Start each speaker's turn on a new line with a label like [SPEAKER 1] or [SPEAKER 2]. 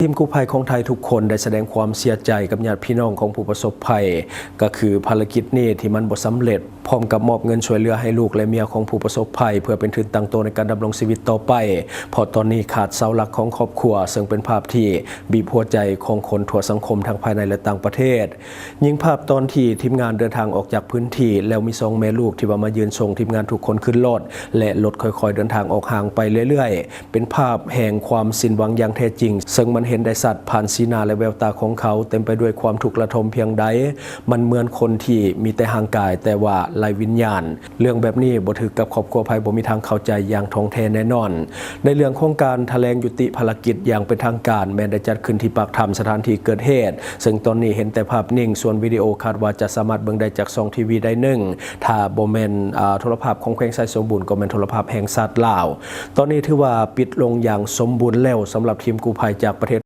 [SPEAKER 1] ทีมกู้ภัยของไทยทุกคนได้แสดงความเสียใจกับญาติพี่น้องของผู้ประสบภัยก็คือภารกิจนี้ที่มันบ่สำเร็จพร้อมกับมอบเงินช่วยเหลือให้ลูกและเมียของผู้ประสบภัยเพื่อเป็นทุนตั้งตัวในการดำรงชีวิตต่อไปเพราะตอนนี้ขาดเสาหลักของครอบครัวซึ่งเป็นภาพที่บีบหัวใจของคนทั่วสังคมทั้งภายในและต่างประเทศยิ่งภาพตอนที่ทีมงานเดินทางออกจากพื้นที่แล้วมี2แม่ลูกที่ว่ามายืนส่งทีมงานทุกคนขึ้นรถและรถค่อยๆเดินทางออกห่างไปเรื่อยๆเป็นภาพแห่งความสิ้นหวังอย่างแท้จริงซึ่งมันเห็นได้ชัดผ่านสีหน้าและแววตาของเขาเต็มไปด้วยความทุกข์ระทมเพียงใดมันเหมือนคนที่มีแต่ห่างกายแต่ว่าไร้วิญญาณเรื่องแบบนี้บ่ถือกับครอบครัวภัยบ่มีทางเข้าใจอย่างท่องแท้แน่นอนในเรื่องของการแถลงยุติภารกิจอย่างเป็นทางการแม้ได้จัดขึ้นที่ปากถ้ำสถานที่เกิดเหตุซึ่งตอนนี้เห็นแต่ภาพนิ่งส่วนวิดีโอคาดว่าจะสามารถเบิ่งได้จากช่องทีวีได้ถ้าบ่แม่นโทรภาพของแขวงไซสมบูรณ์ก็แม่นโทรภาพแห่งชาติลาวตอนนี้ถือว่าปิดลงอย่างสมบูรณ์แล้วสำหรับทีมกู้ภัยจากประเทศ